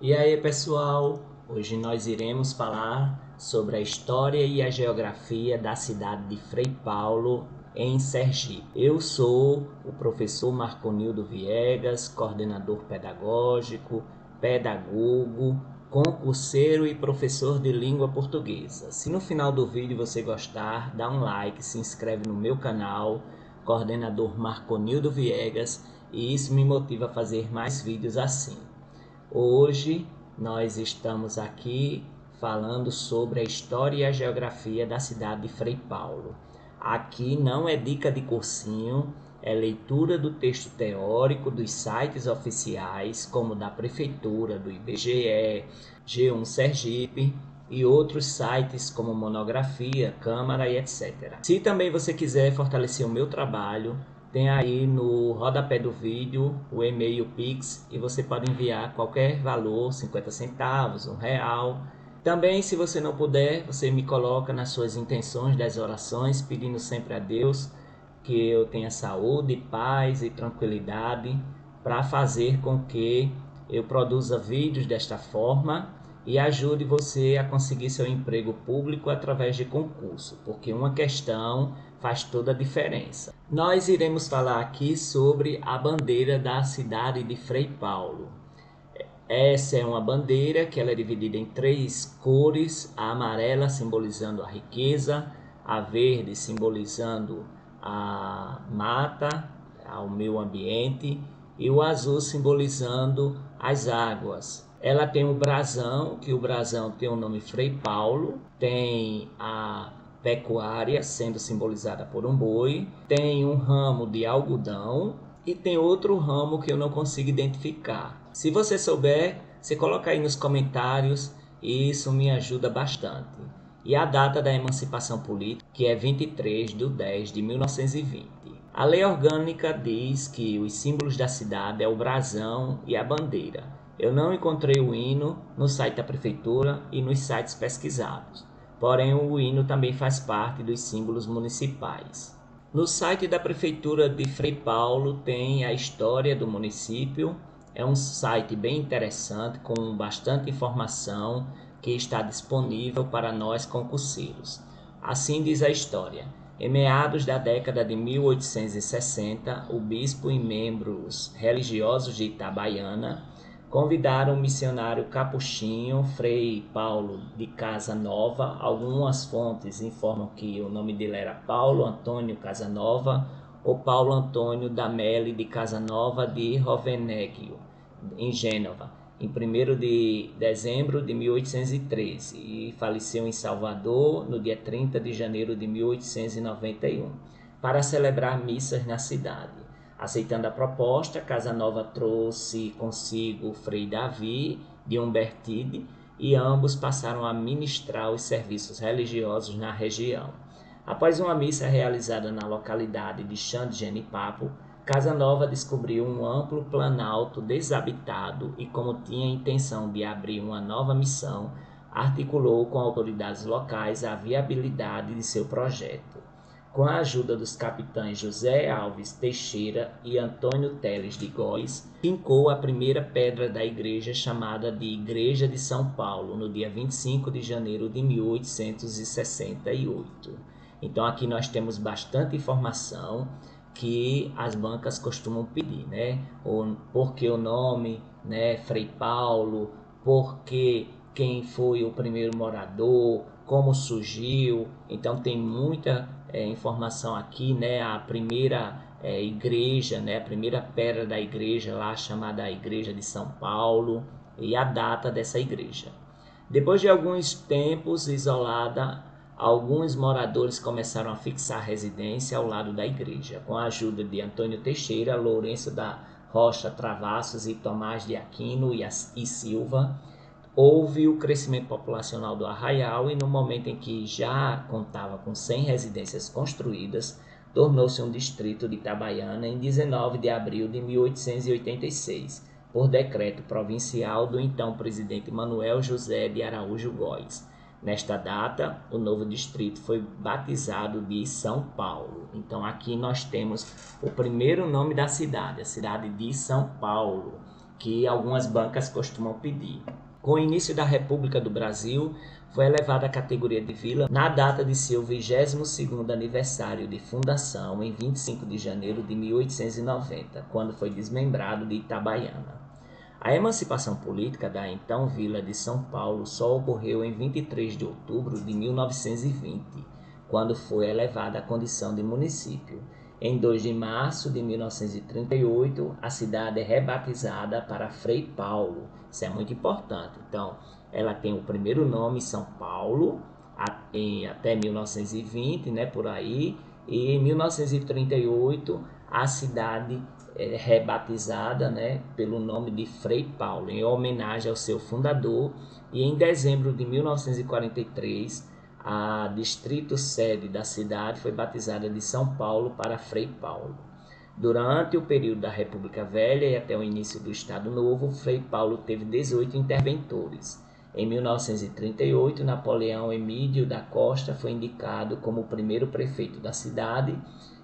E aí, pessoal, hoje nós iremos falar sobre a história e a geografia da cidade de Frei Paulo, em Sergipe. Eu sou o professor Marconildo Viegas, coordenador pedagógico, pedagogo, concurseiro e professor de língua portuguesa. Se no final do vídeo você gostar, dá um like, se inscreve no meu canal, coordenador Marconildo Viegas, e isso me motiva a fazer mais vídeos assim. Hoje nós estamos aqui falando sobre a história e a geografia da cidade de Frei Paulo. Aqui não é dica de cursinho, é leitura do texto teórico dos sites oficiais, como da Prefeitura, do IBGE, G1 Sergipe e outros sites como Monografia, Câmara e etc. Se também você quiser fortalecer o meu trabalho, tem aí no rodapé do vídeo o e-mail Pix e você pode enviar qualquer valor, 50 centavos, R$ 1. Também, se você não puder, você me coloca nas suas intenções das orações, pedindo sempre a Deus que eu tenha saúde, paz e tranquilidade para fazer com que eu produza vídeos desta forma e ajude você a conseguir seu emprego público através de concurso, porque uma questão faz toda a diferença. Nós iremos falar aqui sobre a bandeira da cidade de Frei Paulo. Essa é uma bandeira que ela é dividida em três cores: a amarela simbolizando a riqueza, a verde simbolizando a mata, o meio ambiente, e o azul simbolizando as águas. Ela tem o brasão, que o brasão tem o nome Frei Paulo, tem a pecuária sendo simbolizada por um boi, tem um ramo de algodão e tem outro ramo que eu não consigo identificar. Se você souber, você coloca aí nos comentários e isso me ajuda bastante. E a data da emancipação política, que é 23/10/1920. A lei orgânica diz que os símbolos da cidade é o brasão e a bandeira. Eu não encontrei o hino no site da prefeitura e nos sites pesquisados. Porém, o hino também faz parte dos símbolos municipais. No site da Prefeitura de Frei Paulo tem a história do município. É um site bem interessante, com bastante informação que está disponível para nós concurseiros. Assim diz a história. Em meados da década de 1860, o bispo e membros religiosos de Itabaiana convidaram o missionário capuchinho Frei Paulo de Casanova. Algumas fontes informam que o nome dele era Paulo Antônio Casanova ou Paulo Antônio da Mele de Casanova de Roveneggio, em Gênova, em 1º de dezembro de 1813, e faleceu em Salvador no dia 30 de janeiro de 1891, para celebrar missas na cidade. Aceitando a proposta, Casanova trouxe consigo Frei Davi de Umbertide e ambos passaram a ministrar os serviços religiosos na região. Após uma missa realizada na localidade de Chã de Genipapo, Casanova descobriu um amplo planalto desabitado e, como tinha a intenção de abrir uma nova missão, articulou com autoridades locais a viabilidade de seu projeto. Com a ajuda dos capitães José Alves Teixeira e Antônio Teles de Góes, fincou a primeira pedra da igreja, chamada de Igreja de São Paulo, no dia 25 de janeiro de 1868. Então aqui nós temos bastante informação que as bancas costumam pedir, né? Por que o nome, né, Frei Paulo, porque quem foi o primeiro morador, como surgiu. Então tem muita informação aqui, né? A primeira igreja, né? A primeira pedra da igreja lá, chamada Igreja de São Paulo, e a data dessa igreja. Depois de alguns tempos isolada, alguns moradores começaram a fixar residência ao lado da igreja. Com a ajuda de Antônio Teixeira, Lourenço da Rocha Travassos e Tomás de Aquino e Silva, houve o crescimento populacional do arraial e, no momento em que já contava com 100 residências construídas, tornou-se um distrito de Itabaiana em 19 de abril de 1886, por decreto provincial do então presidente Manuel José de Araújo Góes. Nesta data, o novo distrito foi batizado de São Paulo. Então aqui nós temos o primeiro nome da cidade, a cidade de São Paulo, que algumas bancas costumam pedir. Com o início da República do Brasil, foi elevada à categoria de vila na data de seu 22º aniversário de fundação, em 25 de janeiro de 1890, quando foi desmembrado de Itabaiana. A emancipação política da então Vila de São Paulo só ocorreu em 23 de outubro de 1920, quando foi elevada à condição de município. Em 2 de março de 1938, a cidade é rebatizada para Frei Paulo. Isso é muito importante. Então, ela tem o primeiro nome São Paulo, até 1920, né, por aí, e em 1938 a cidade é rebatizada, né, pelo nome de Frei Paulo, em homenagem ao seu fundador, e em dezembro de 1943 a distrito sede da cidade foi batizada de São Paulo para Frei Paulo. Durante o período da República Velha e até o início do Estado Novo, Frei Paulo teve 18 interventores. Em 1938, Napoleão Emídio da Costa foi indicado como o primeiro prefeito da cidade,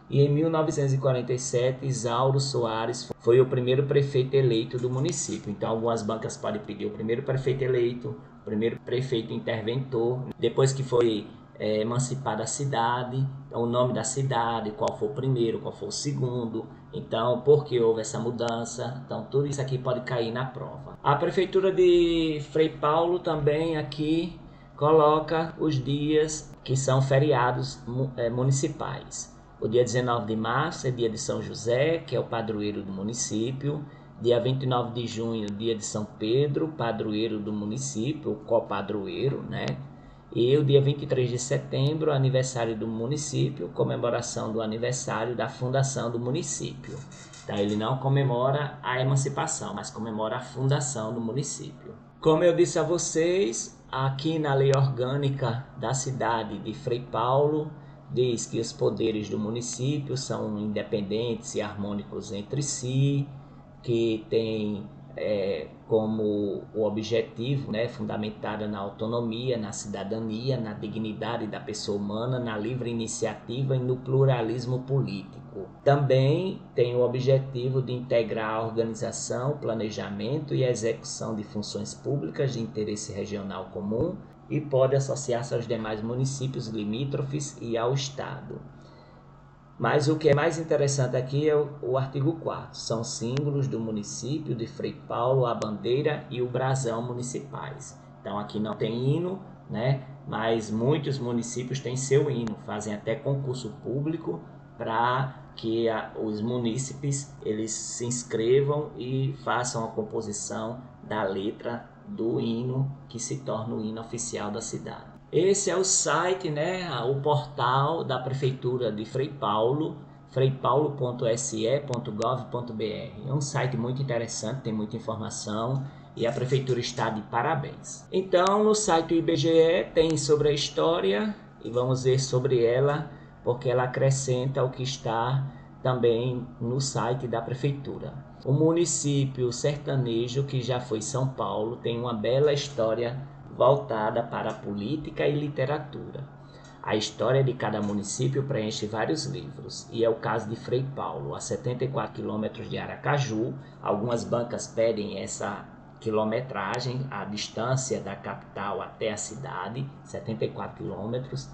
e em 1947, Isauro Soares foi o primeiro prefeito eleito do município. Então, algumas bancas podem pedir o primeiro prefeito eleito, o primeiro prefeito interventor, depois que foi emancipada a cidade, o nome da cidade, qual foi o primeiro, qual foi o segundo, então por que houve essa mudança, então tudo isso aqui pode cair na prova. A prefeitura de Frei Paulo também aqui coloca os dias que são feriados municipais. O dia 19 de março é dia de São José, que é o padroeiro do município. Dia 29 de junho, dia de São Pedro, padroeiro do município, o copadroeiro, né? E o dia 23 de setembro, aniversário do município, comemoração do aniversário da fundação do município. Então, ele não comemora a emancipação, mas comemora a fundação do município. Como eu disse a vocês, aqui na lei orgânica da cidade de Frei Paulo, diz que os poderes do município são independentes e harmônicos entre si, que tem como o objetivo, né, fundamentada na autonomia, na cidadania, na dignidade da pessoa humana, na livre iniciativa e no pluralismo político. Também tem o objetivo de integrar a organização, planejamento e execução de funções públicas de interesse regional comum e pode associar-se aos demais municípios limítrofes e ao Estado. Mas o que é mais interessante aqui é o artigo 4º. São símbolos do município de Frei Paulo, a bandeira e o brasão municipais. Então aqui não tem hino, né? Mas muitos municípios têm seu hino, fazem até concurso público para que os munícipes eles se inscrevam e façam a composição da letra do hino que se torna o hino oficial da cidade. Esse é o site, né, o portal da Prefeitura de Frei Paulo, freipaulo.se.gov.br. É um site muito interessante, tem muita informação e a Prefeitura está de parabéns. Então, no site do IBGE tem sobre a história e vamos ver sobre ela, porque ela acrescenta o que está também no site da Prefeitura. O município sertanejo, que já foi São Paulo, tem uma bela história voltada para a política e literatura. A história de cada município preenche vários livros, e é o caso de Frei Paulo, a 74 quilômetros de Aracaju. Algumas bancas pedem essa quilometragem, a distância da capital até a cidade, 74 quilômetros.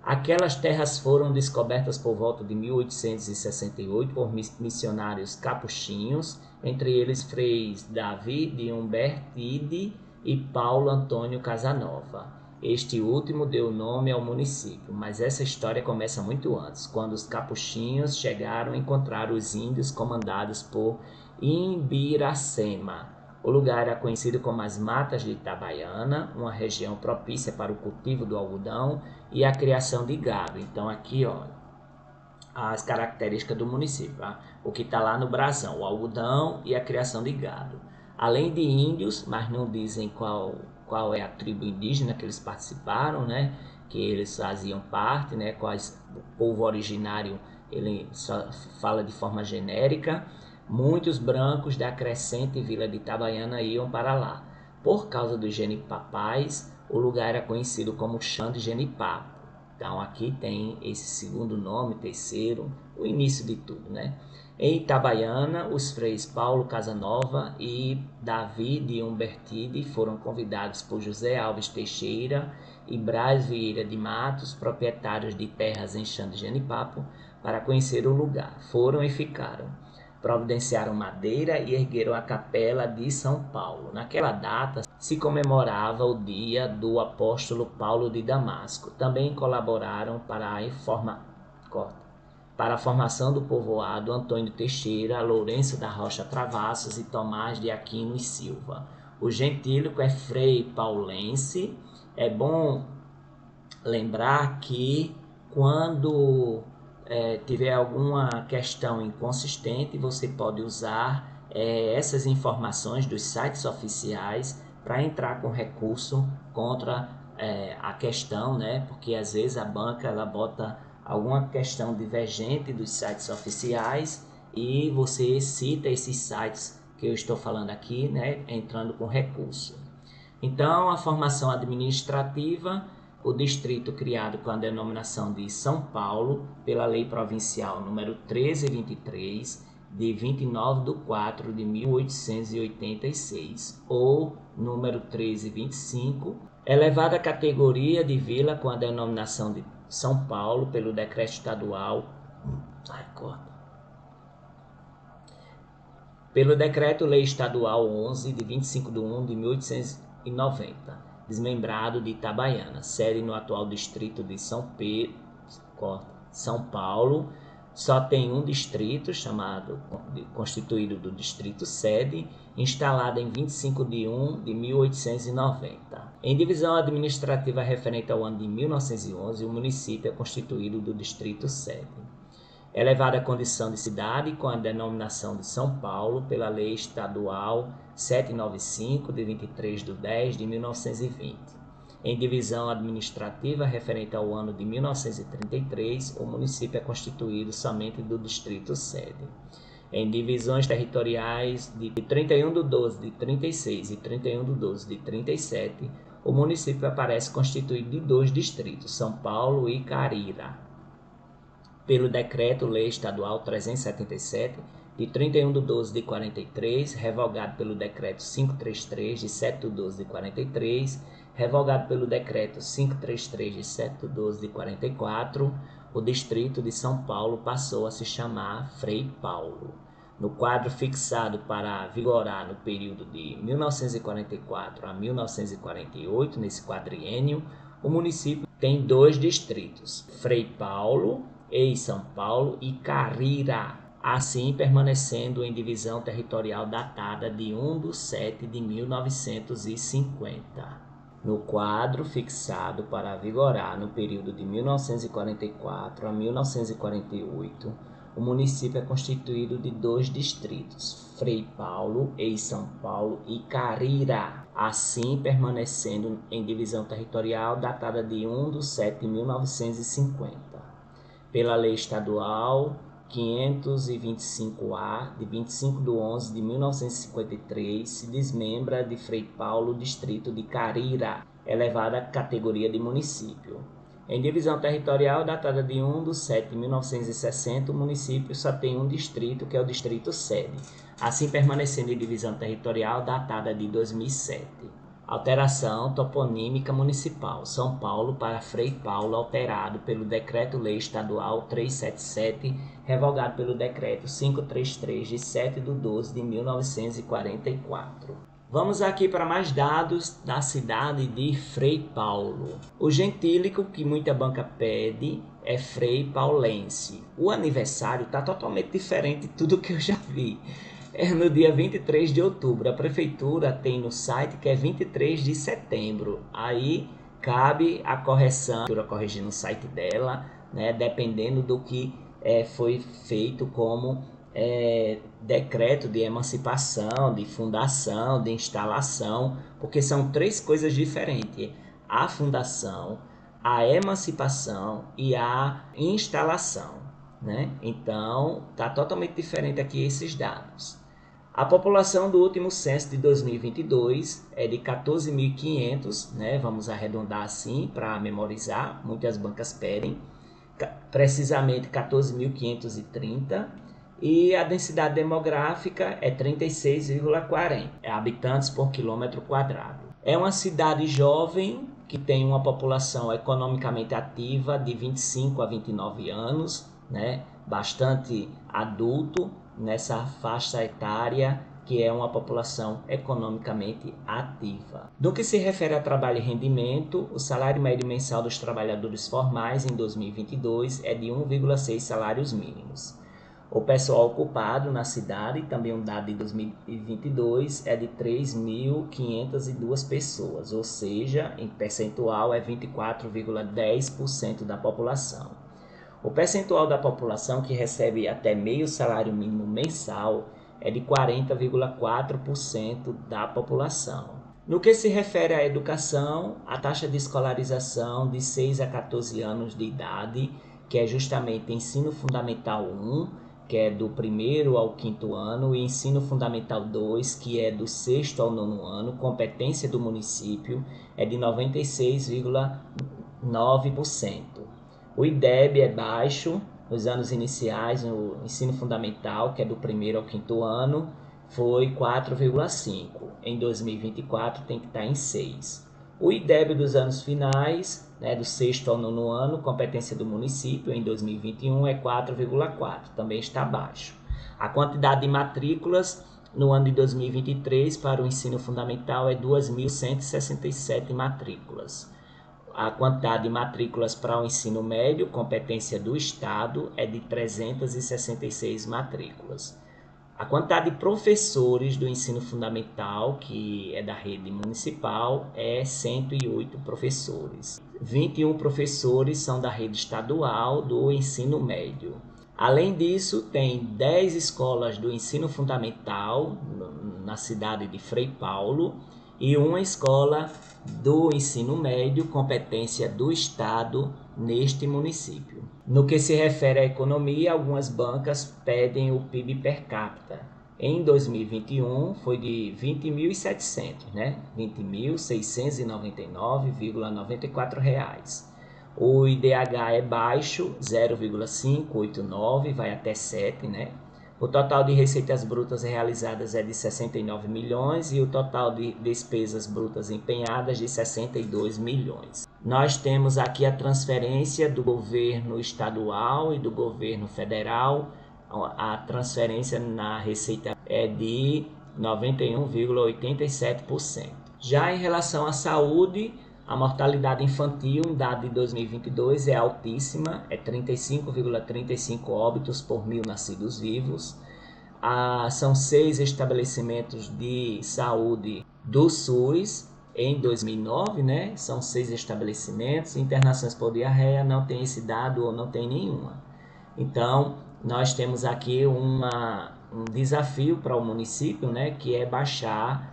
Aquelas terras foram descobertas por volta de 1868 por missionários capuchinhos, entre eles Freis Davi de Umbertide e Paulo Antônio Casanova. Este último deu nome ao município, mas essa história começa muito antes, quando os capuchinhos chegaram a encontrar os índios comandados por Imbiracema. O lugar era conhecido como as Matas de Itabaiana, uma região propícia para o cultivo do algodão e a criação de gado. Então aqui, ó, as características do município, tá? O que está lá no brasão, o algodão e a criação de gado. Além de índios, mas não dizem qual é a tribo indígena que eles participaram, né? Que eles faziam parte, né? Quais o povo originário, ele só fala de forma genérica. Muitos brancos da crescente vila de Itabaiana iam para lá. Por causa dos genipapais, o lugar era conhecido como Chão de Genipapo. Então aqui tem esse segundo nome, terceiro, o início de tudo, né? Em Itabaiana, os freis Paulo Casanova e Davi de Umbertide foram convidados por José Alves Teixeira e Braz Vieira de Matos, proprietários de terras em Xande de Genipapo, para conhecer o lugar. Foram e ficaram. Providenciaram madeira e ergueram a capela de São Paulo. Naquela data se comemorava o dia do apóstolo Paulo de Damasco. Também colaboraram para a formação do povoado Antônio Teixeira, Lourenço da Rocha Travassos e Tomás de Aquino e Silva. O gentílico é Frei Paulense. É bom lembrar que quando tiver alguma questão inconsistente, você pode usar essas informações dos sites oficiais para entrar com recurso contra a questão, né? Porque às vezes a banca ela bota alguma questão divergente dos sites oficiais e você cita esses sites que eu estou falando aqui, né? Entrando com recurso. Então, a formação administrativa, o distrito criado com a denominação de São Paulo, pela Lei Provincial número 1323, de 29/4 de 1886, ou número 1325, elevada à categoria de vila com a denominação de São Paulo, pelo decreto estadual... Pelo Decreto-Lei Estadual 11, de 25/1 de 1890, desmembrado de Itabaiana, sede no atual distrito de São Paulo. Só tem um distrito, constituído do distrito sede, instalado em 25/1 de 1890. Em divisão administrativa referente ao ano de 1911, o município é constituído do distrito sede. Elevada à condição de cidade com a denominação de São Paulo pela Lei Estadual 795, de 23/10 de 1920. Em divisão administrativa referente ao ano de 1933, o município é constituído somente do distrito sede. Em divisões territoriais de 31/12 de 36 e 31/12 de 37, o município aparece constituído de 2 distritos, São Paulo e Carira. Pelo Decreto-Lei Estadual 377, de 31/12 de 43, revogado pelo Decreto 533, de 7/12 de 43, revogado pelo Decreto 533, de 7/12 de 44, o Distrito de São Paulo passou a se chamar Frei Paulo. No quadro fixado para vigorar no período de 1944 a 1948, nesse quadriênio, o município tem 2 distritos, Frei Paulo, ex-São Paulo, e Carira, assim permanecendo em divisão territorial datada de 1/7 de 1950. No quadro fixado para vigorar no período de 1944 a 1948, o município é constituído de 2 distritos, Frei Paulo, ex-São Paulo, e Carira, assim permanecendo em divisão territorial datada de 1/7 de 1950. Pela Lei Estadual 525-A, de 25/11 de 1953, se desmembra de Frei Paulo o distrito de Carira, elevada à categoria de município. Em divisão territorial datada de 1/7 de 1960, o município só tem um distrito, que é o distrito sede, assim permanecendo em divisão territorial datada de 2007. Alteração toponímica municipal, São Paulo para Frei Paulo, alterado pelo Decreto-Lei Estadual 377, revogado pelo Decreto 533, de 7/12 de 1944. Vamos aqui para mais dados da cidade de Frei Paulo. O gentílico que muita banca pede é Frei Paulense. O aniversário está totalmente diferente de tudo que eu já vi. É no dia 23 de outubro. A prefeitura tem no site que é 23 de setembro. Aí cabe a correção, corrigir no site dela, né, dependendo do que foi feito como decreto de emancipação, de fundação, de instalação, porque são 3 coisas diferentes: a fundação, a emancipação e a instalação, né? Então tá totalmente diferente aqui esses dados. A população do último censo de 2022 é de 14.500, né? Vamos arredondar assim para memorizar, muitas bancas pedem, precisamente 14.530, e a densidade demográfica é 36,40 habitantes por quilômetro quadrado. É uma cidade jovem que tem uma população economicamente ativa de 25 a 29 anos, né? Bastante adulto nessa faixa etária, que é uma população economicamente ativa. No que se refere a trabalho e rendimento, o salário médio mensal dos trabalhadores formais em 2022 é de 1,6 salários mínimos. O pessoal ocupado na cidade, também um dado de 2022, é de 3.502 pessoas, ou seja, em percentual é 24,10% da população. O percentual da população que recebe até meio salário mínimo mensal é de 40,4% da população. No que se refere à educação, a taxa de escolarização de 6 a 14 anos de idade, que é justamente ensino fundamental 1, que é do 1º ao 5º ano, e ensino fundamental 2, que é do 6º ao 9º ano, competência do município, é de 96,9%. O IDEB é baixo nos anos iniciais, no ensino fundamental, que é do 1º ao 5º ano, foi 4,5. Em 2024 tem que estar em 6. O IDEB dos anos finais, né, do 6º ao 9º ano, competência do município, em 2021 é 4,4, também está baixo. A quantidade de matrículas no ano de 2023 para o ensino fundamental é 2.167 matrículas. A quantidade de matrículas para o ensino médio, competência do Estado, é de 366 matrículas. A quantidade de professores do ensino fundamental, que é da rede municipal, é 108 professores. 21 professores são da rede estadual do ensino médio. Além disso, tem 10 escolas do ensino fundamental na cidade de Frei Paulo e uma escola do ensino médio, competência do Estado neste município. No que se refere à economia, algumas bancas pedem o PIB per capita. Em 2021 foi de 20.700, né? R$ 20.699,94. O IDH é baixo, 0,589, vai até 7, né? O total de receitas brutas realizadas é de 69 milhões e o total de despesas brutas empenhadas de 62 milhões. Nós temos aqui a transferência do governo estadual e do governo federal. A transferência na receita é de 91,87%. Já em relação à saúde, a mortalidade infantil, em dado de 2022, é altíssima, é 35,35 óbitos por 1.000 nascidos vivos. São 6 estabelecimentos de saúde do SUS em 2009, né? São 6 estabelecimentos. Internações por diarreia não tem esse dado ou não tem nenhuma. Então, nós temos aqui um desafio para o município, né? Que é baixar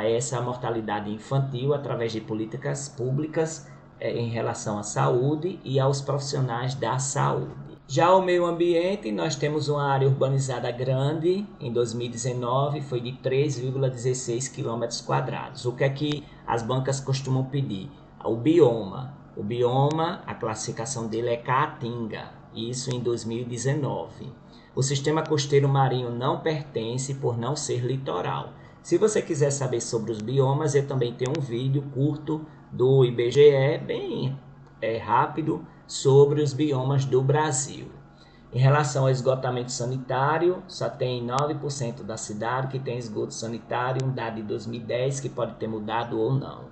essa mortalidade infantil através de políticas públicas em relação à saúde e aos profissionais da saúde. Já o meio ambiente, nós temos uma área urbanizada grande, em 2019 foi de 3,16 km². O que é que as bancas costumam pedir? O bioma. O bioma, a classificação dele é Caatinga, isso em 2019. O sistema costeiro marinho não pertence por não ser litoral. Se você quiser saber sobre os biomas, eu também tenho um vídeo curto do IBGE, bem rápido, sobre os biomas do Brasil. Em relação ao esgotamento sanitário, só tem 9% da cidade que tem esgoto sanitário, um dado de 2010 que pode ter mudado ou não.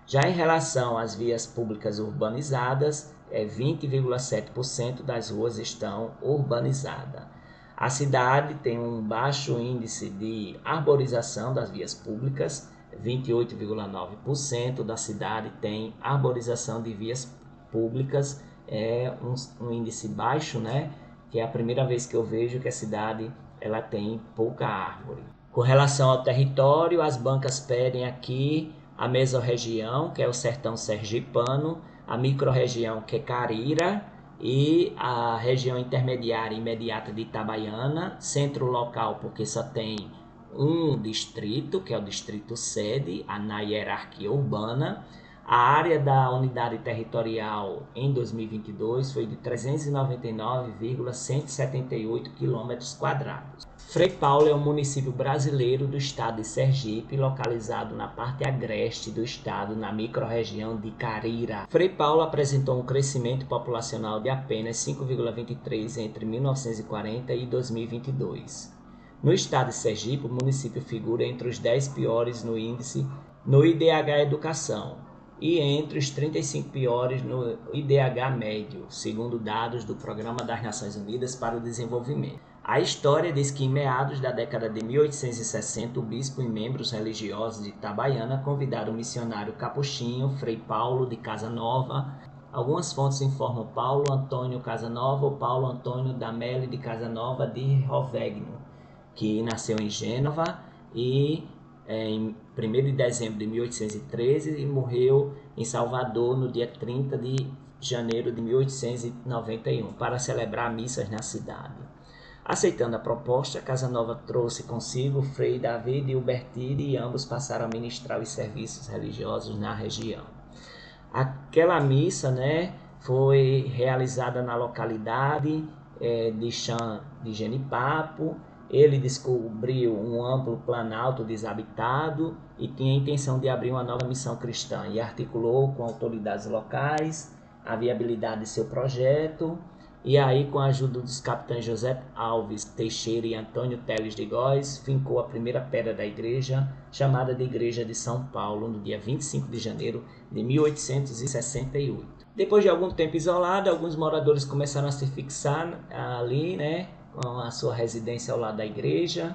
Já em relação às vias públicas urbanizadas, 20,7% das ruas estão urbanizadas. A cidade tem um baixo índice de arborização das vias públicas, 28,9% da cidade tem arborização de vias públicas, é um índice baixo, né? Que é a primeira vez que eu vejo que a cidade ela tem pouca árvore. Com relação ao território, as bancas pedem aqui a mesorregião, que é o sertão sergipano, a microrregião, que é Carira, e a região intermediária imediata de Itabaiana, centro local, porque só tem um distrito, que é o distrito sede, na hierarquia urbana. A área da unidade territorial em 2022 foi de 399,178 km². Frei Paulo é um município brasileiro do estado de Sergipe, localizado na parte agreste do estado, na microrregião de Carira. Frei Paulo apresentou um crescimento populacional de apenas 5,23 entre 1940 e 2022. No estado de Sergipe, o município figura entre os 10 piores no índice no IDH Educação e entre os 35 piores no IDH médio, segundo dados do Programa das Nações Unidas para o Desenvolvimento. A história diz que em meados da década de 1860, o bispo e membros religiosos de Itabaiana convidaram o missionário capuchinho Frei Paulo de Casanova. Algumas fontes informam Paulo Antônio Casanova ou Paulo Antônio da Mele de Casanova de Rovegno, que nasceu em Gênova em 1º de dezembro de 1813 e morreu em Salvador no dia 30 de janeiro de 1891 para celebrar missas na cidade. Aceitando a proposta, Casanova trouxe consigo Frei David e Hubertide e ambos passaram a ministrar os serviços religiosos na região. Aquela missa, foi realizada na localidade de Chã de Genipapo. Ele descobriu um amplo planalto desabitado e tinha a intenção de abrir uma nova missão cristã e articulou com autoridades locais a viabilidade de seu projeto. E aí, com a ajuda dos capitães José Alves Teixeira e Antônio Teles de Góes, fincou a primeira pedra da igreja, chamada de Igreja de São Paulo, no dia 25 de janeiro de 1868. Depois de algum tempo isolado, alguns moradores começaram a se fixar ali, com a sua residência ao lado da igreja,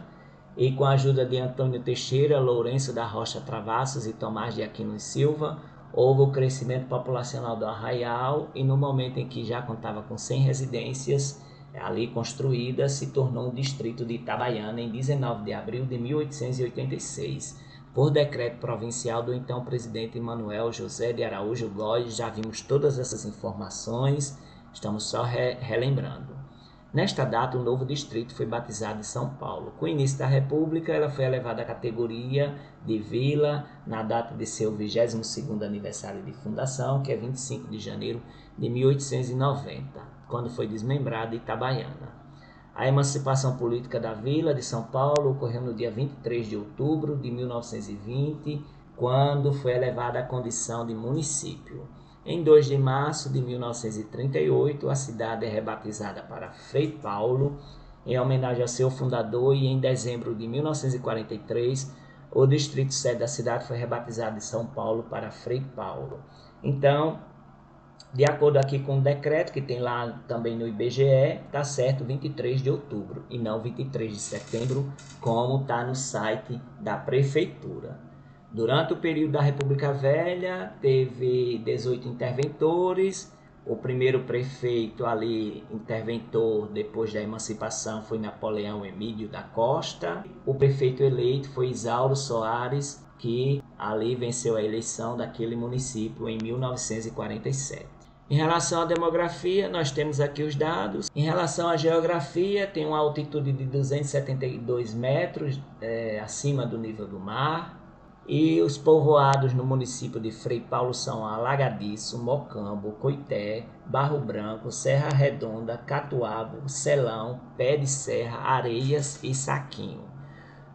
e com a ajuda de Antônio Teixeira, Lourenço da Rocha Travassos e Tomás de Aquino e Silva, houve o crescimento populacional do arraial e no momento em que já contava com 100 residências ali construídas, se tornou um distrito de Itabaiana em 19 de abril de 1886, por decreto provincial do então presidente Manuel José de Araújo Góes. Já vimos todas essas informações, estamos só relembrando. Nesta data, o novo distrito foi batizado de São Paulo. Com o início da República, ela foi elevada à categoria de vila na data de seu 22º aniversário de fundação, que é 25 de janeiro de 1890, quando foi desmembrada Itabaiana. A emancipação política da vila de São Paulo ocorreu no dia 23 de outubro de 1920, quando foi elevada à condição de município. Em 2 de março de 1938, a cidade é rebatizada para Frei Paulo, em homenagem ao seu fundador, e em dezembro de 1943, o distrito sede da cidade foi rebatizado de São Paulo para Frei Paulo. Então, de acordo aqui com o decreto que tem lá também no IBGE, está certo 23 de outubro e não 23 de setembro, como está no site da prefeitura. Durante o período da República Velha, teve 18 interventores. O primeiro prefeito ali, interventor, depois da emancipação, foi Napoleão Emílio da Costa. O prefeito eleito foi Isauro Soares, que ali venceu a eleição daquele município em 1947. Em relação à demografia, nós temos aqui os dados. Em relação à geografia, tem uma altitude de 272 metros acima do nível do mar. E os povoados no município de Frei Paulo são Alagadiço, Mocambo, Coité, Barro Branco, Serra Redonda, Catuabo, Selão, Pé de Serra, Areias e Saquinho.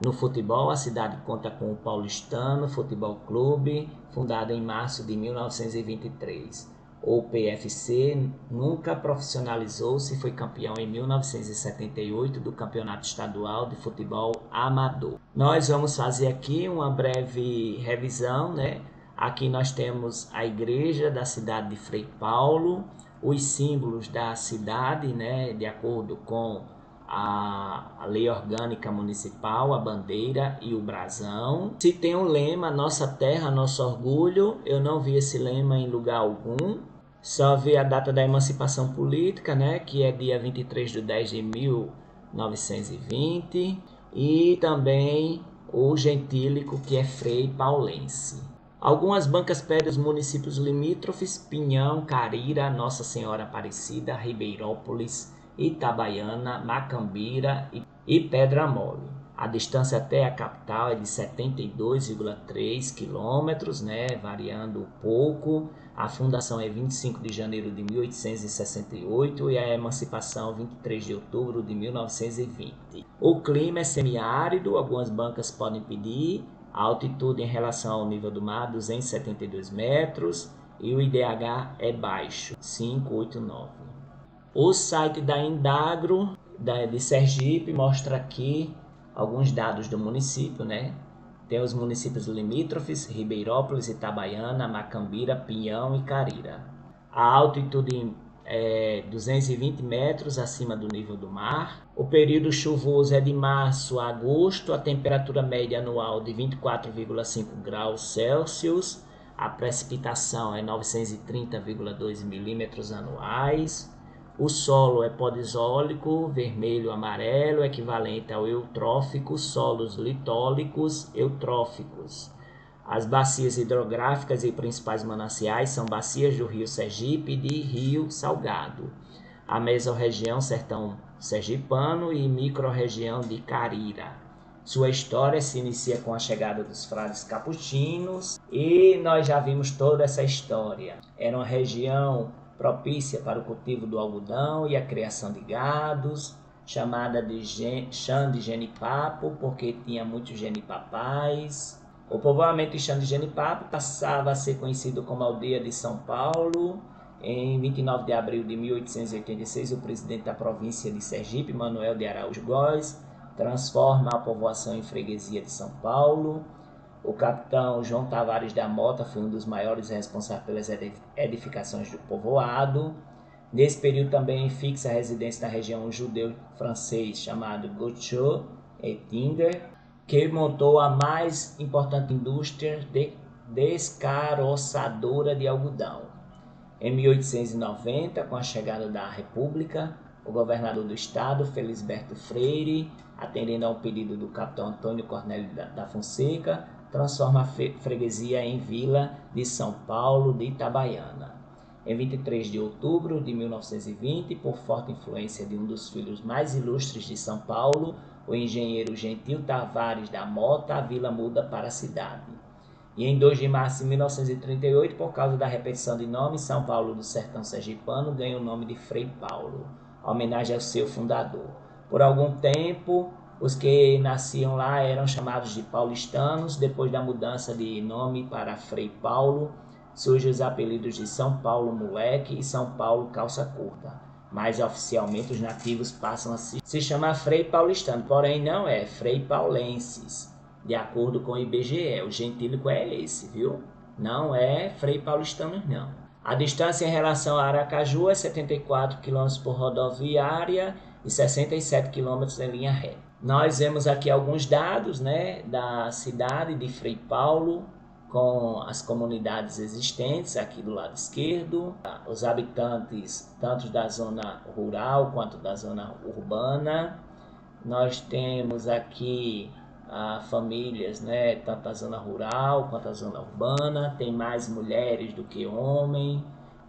No futebol, a cidade conta com o Paulistano Futebol Clube, fundado em março de 1923. O PFC nunca profissionalizou-se e foi campeão em 1978 do Campeonato Estadual de Futebol Amador. Nós vamos fazer aqui uma breve revisão, Aqui nós temos a igreja da cidade de Frei Paulo, os símbolos da cidade, de acordo com a lei orgânica municipal, a bandeira e o brasão. Se tem um lema, nossa terra, nosso orgulho, eu não vi esse lema em lugar algum. Só vi a data da emancipação política, que é dia 23 de 10 de 1920, e também o gentílico, que é Frei Paulense. Algumas bancas pedem os municípios limítrofes: Pinhão, Carira, Nossa Senhora Aparecida, Ribeirópolis, Itabaiana, Macambira e Pedra Mole. A distância até a capital é de 72,3 quilômetros, né, variando um pouco. A fundação é 25 de janeiro de 1868 e a emancipação 23 de outubro de 1920. O clima é semiárido, algumas bancas podem pedir. A altitude em relação ao nível do mar, 272 metros. E o IDH é baixo, 589. O site da Indagro de Sergipe mostra aqui alguns dados do município, né? Tem os municípios limítrofes, Ribeirópolis, Itabaiana, Macambira, Pinhão e Carira. A altitude é 220 metros acima do nível do mar. O período chuvoso é de março a agosto, a temperatura média anual de 24,5 graus Celsius. A precipitação é 930,2 milímetros anuais. O solo é podisólico, vermelho, amarelo, equivalente ao eutrófico, solos litólicos, eutróficos. As bacias hidrográficas e principais mananciais são bacias do Rio Sergipe e de Rio Salgado. A mesorregião Sertão Sergipano e microrregião de Carira. Sua história se inicia com a chegada dos frades capuchinos e nós já vimos toda essa história. Era uma região propícia para o cultivo do algodão e a criação de gados, chamada de Chã de Genipapo, porque tinha muitos genipapais. O povoamento de Chã de Genipapo passava a ser conhecido como Aldeia de São Paulo. Em 29 de abril de 1886, o presidente da província de Sergipe, Manuel de Araújo Góes, transforma a povoação em freguesia de São Paulo. O capitão João Tavares da Mota foi um dos maiores responsáveis pelas edificações do povoado. Nesse período também fixa a residência na região um judeu francês chamado Gauthier Ettinger, que montou a mais importante indústria descaroçadora de algodão. Em 1890, com a chegada da República, o governador do estado, Felisberto Freire, atendendo a um pedido do capitão Antônio Cornélio da Fonseca, transforma a freguesia em Vila de São Paulo de Itabaiana. Em 23 de outubro de 1920, por forte influência de um dos filhos mais ilustres de São Paulo, o engenheiro Gentil Tavares da Mota, a vila muda para a cidade. E em 2 de março de 1938, por causa da repetição de nome, São Paulo do Sertão Sergipano ganha o nome de Frei Paulo, homenagem ao seu fundador. Por algum tempo, os que nasciam lá eram chamados de paulistanos. Depois da mudança de nome para Frei Paulo, surgem os apelidos de São Paulo Moleque e São Paulo Calça Curta. Mas oficialmente os nativos passam a se chamar Frei Paulistano, porém não é Frei Paulenses, de acordo com o IBGE. O gentílico é esse, viu? Não é Frei Paulistanos, não. A distância em relação a Aracaju é 74 km por rodoviária e 67 km em linha reta. Nós vemos aqui alguns dados, né, da cidade de Frei Paulo, com as comunidades existentes aqui do lado esquerdo, os habitantes tanto da zona rural quanto da zona urbana. Nós temos aqui famílias, né, tanto da zona rural quanto da zona urbana. Tem mais mulheres do que homens,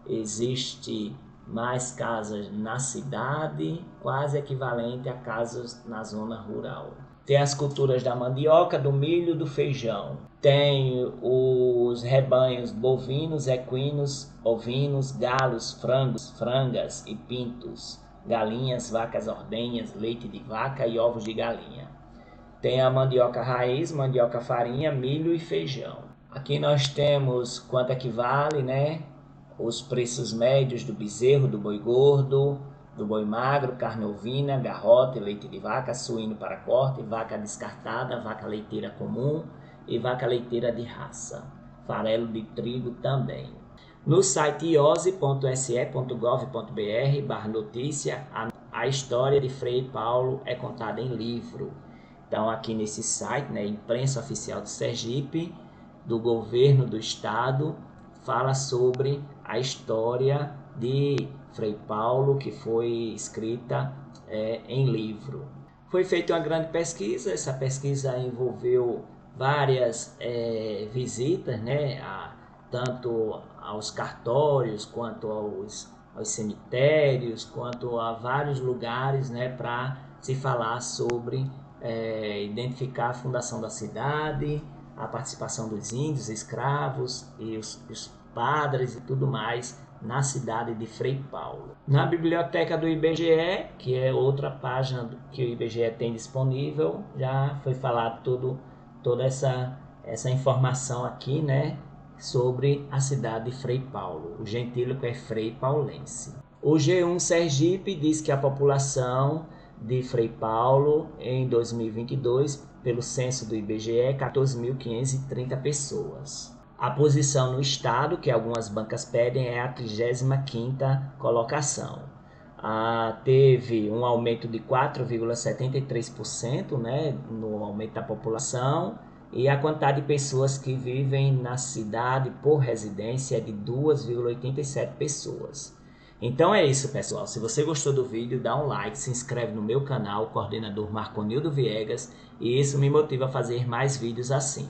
existe mais casas na cidade, quase equivalente a casas na zona rural. Tem as culturas da mandioca, do milho, do feijão. Tem os rebanhos bovinos, equinos, ovinos, galos, frangos, frangas e pintos, galinhas, vacas ordenhas, leite de vaca e ovos de galinha. Tem a mandioca raiz, mandioca farinha, milho e feijão. Aqui nós temos quanto equivale, né? Os preços médios do bezerro, do boi gordo, do boi magro, carne ovina, garrote, leite de vaca, suíno para corte, vaca descartada, vaca leiteira comum e vaca leiteira de raça. Farelo de trigo também. No site iose.se.gov.br/notícia, a história de Frei Paulo é contada em livro. Então aqui nesse site, né, Imprensa Oficial de Sergipe, do governo do estado, fala sobre a história de Frei Paulo, que foi escrita em livro. Foi feita uma grande pesquisa, essa pesquisa envolveu várias visitas, né, tanto aos cartórios, quanto aos cemitérios, quanto a vários lugares, né, para se falar sobre identificar a fundação da cidade, a participação dos índios, escravos e os padres e tudo mais na cidade de Frei Paulo. Na biblioteca do IBGE, que é outra página que o IBGE tem disponível, já foi falado toda essa informação aqui, né, sobre a cidade de Frei Paulo. O gentílico é Frei Paulense. O G1 Sergipe diz que a população de Frei Paulo em 2022, pelo censo do IBGE, é 14.530 pessoas. A posição no estado, que algumas bancas pedem, é a 35ª colocação. Teve um aumento de 4,73%, né, no aumento da população, e a quantidade de pessoas que vivem na cidade por residência é de 2,87 pessoas. Então é isso, pessoal. Se você gostou do vídeo, dá um like, se inscreve no meu canal, coordenador Marconildo Viegas, e isso me motiva a fazer mais vídeos assim.